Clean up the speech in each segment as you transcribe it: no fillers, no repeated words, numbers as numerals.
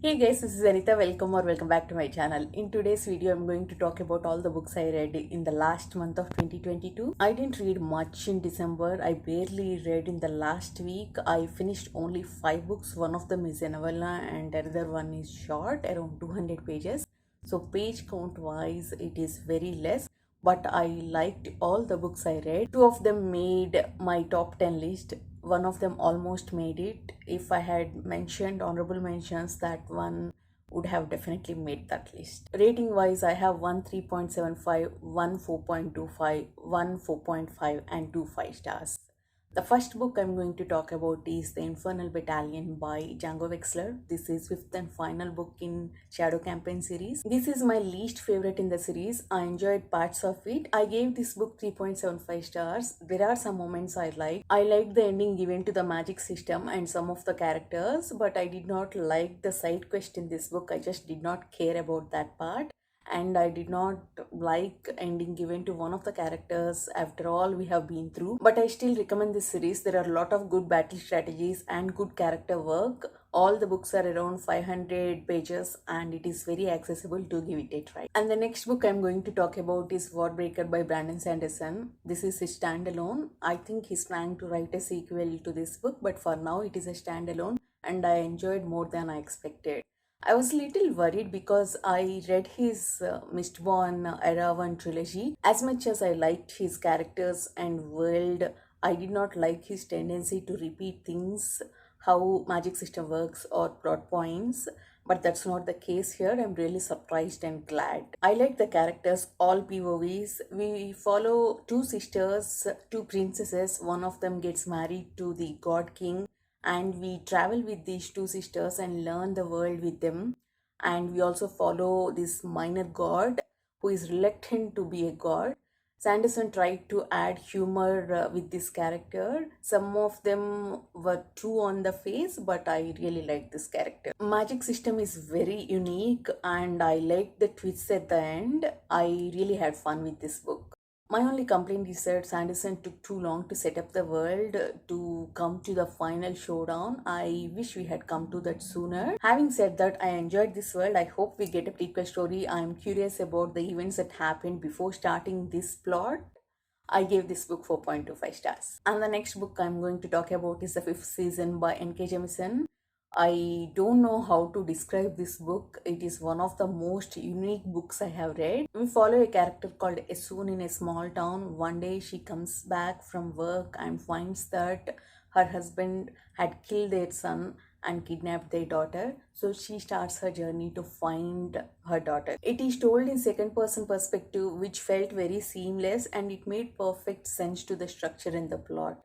Hey guys, this is Anita. Welcome or welcome back to my channel. In today's video, I'm going to talk about all the books I read in the last month of 2022. I didn't read much in December. I barely read in the last week. I finished only 5 books. One of them is a novella and another one is short, around 200 pages. So page count wise, it is very less. But I liked all the books I read. Two of them made my top 10 list. One of them almost made it. If I had mentioned honorable mentions, that one would have definitely made that list. Rating wise, I have one 3.75, one 4.25, one 4.5, and two 5 stars. The first book I'm going to talk about is The Infernal Battalion by Django Wexler. This is fifth and final book in Shadow Campaign series. This is my least favorite in the series. I enjoyed parts of it. I gave this book 3.75 stars. There are some moments I like. I liked the ending given to the magic system and some of the characters, but I did not like the side quest in this book. I just did not care about that part, and I did not like ending given to one of the characters after all we have been through. But I still recommend this series. There are a lot of good battle strategies and good character work. All the books are around 500 pages and it is very accessible to give it a try. And the next book I'm going to talk about is Warbreaker by Brandon Sanderson. This is a standalone. I think he's planning to write a sequel to this book, but for now it is a standalone and I enjoyed more than I expected. I was a little worried because I read his Mistborn Era 1 trilogy. As much as I liked his characters and world, I did not like his tendency to repeat things, how magic system works or plot points. But that's not the case here. I'm really surprised and glad. I like the characters, all POVs. We follow two sisters, two princesses. One of them gets married to the God King, and we travel with these two sisters and learn the world with them. And we also follow this minor god who is reluctant to be a god. Sanderson tried to add humor with this character. Some of them were true on the face, but I really like this character. Magic system is very unique and I like the twists at the end. I really had fun with this book. My only complaint is that Sanderson took too long to set up the world to come to the final showdown. I wish we had come to that sooner. Having said that, I enjoyed this world. I hope we get a prequel story. I am curious about the events that happened before starting this plot. I gave this book 4.25 stars. And the next book I'm going to talk about is the fifth season by N.K. Jemisin. I don't know how to describe this book. It is one of the most unique books I have read. We follow a character called Esun in a small town. One day she comes back from work and finds that her husband had killed their son and kidnapped their daughter. So she starts her journey to find her daughter. It is told in second person perspective, which felt very seamless and it made perfect sense to the structure in the plot.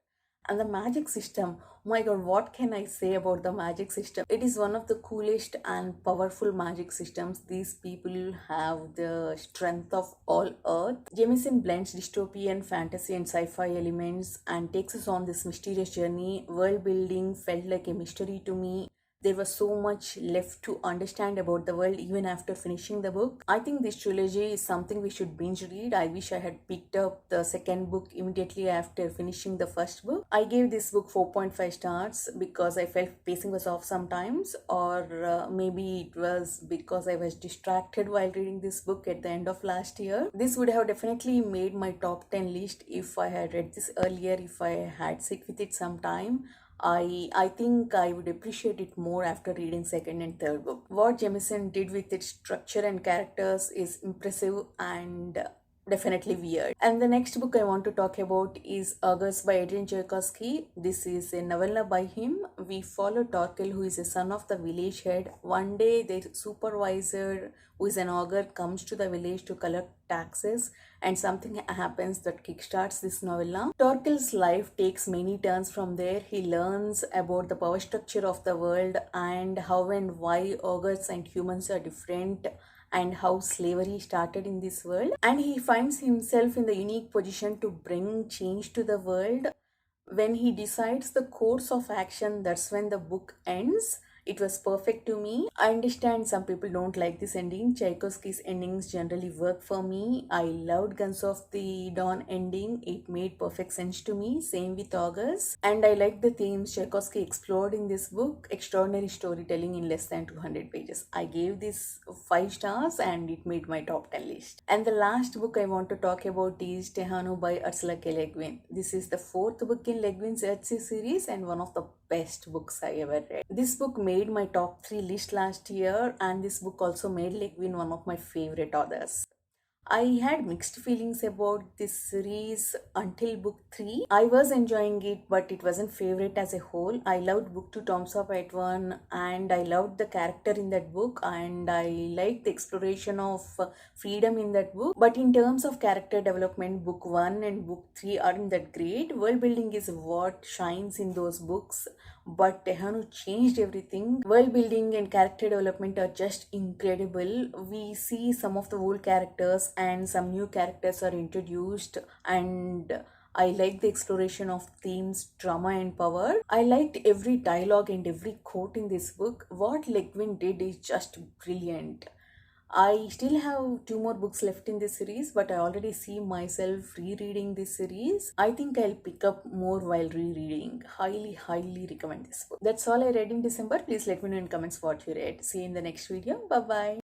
And the magic system, oh my god, what can I say about the magic system? It is one of the coolest and powerful magic systems. These people have the strength of all earth. Jemisin blends dystopian fantasy and sci-fi elements and takes us on this mysterious journey. World building felt like a mystery to me. There was so much left to understand about the world even after finishing the book. I think this trilogy is something we should binge read. I wish I had picked up the second book immediately after finishing the first book. I gave this book 4.5 stars because I felt pacing was off sometimes, or maybe it was because I was distracted while reading this book at the end of last year. This would have definitely made my top 10 list if I had read this earlier, if I had sit with it some time. I think I would appreciate it more after reading second and third book. What Jemisin did with its structure and characters is impressive and definitely weird. And the next book I want to talk about is Augurs by Adrian Tchaikovsky. This is a novella by him. We follow Torkel, who is a son of the village head. One day their supervisor, who is an augur, comes to the village to collect taxes and something happens that kickstarts this novella. Torkel's life takes many turns from there. He learns about the power structure of the world and how and why augurs and humans are different and how slavery started in this world. And he finds himself in the unique position to bring change to the world. When he decides the course of action, that's when the book ends. It was perfect to me. I understand some people don't like this ending. Tchaikovsky's endings generally work for me. I loved Guns of the Dawn ending. It made perfect sense to me. Same with August. And I like the themes Tchaikovsky explored in this book. Extraordinary storytelling in less than 200 pages. I gave this 5 stars and it made my top 10 list. And the last book I want to talk about is Tehanu by Ursula K. Le Guin. This is the fourth book in Le Guin's Earthsea series and one of the best books I ever read. This book made my top 3 list last year, and this book also made Le Guin one of my favorite authors. I had mixed feelings about this series until book 3. I was enjoying it, but it wasn't favorite as a whole. I loved book 2 Toms of Edwin, and I loved the character in that book, and I liked the exploration of freedom in that book. But in terms of character development, book 1 and book 3 aren't that great. World building is what shines in those books, but Tehanu changed everything. World building and character development are just incredible. We see some of the old characters and some new characters are introduced, and I like the exploration of themes, drama, and power. I liked every dialogue and every quote in this book. What Le Guin did is just brilliant. I still have 2 more books left in this series, but I already see myself rereading this series. I think I'll pick up more while rereading. Highly recommend this book. That's all I read in December. Please let me know in comments what you read. See you in the next video. Bye bye.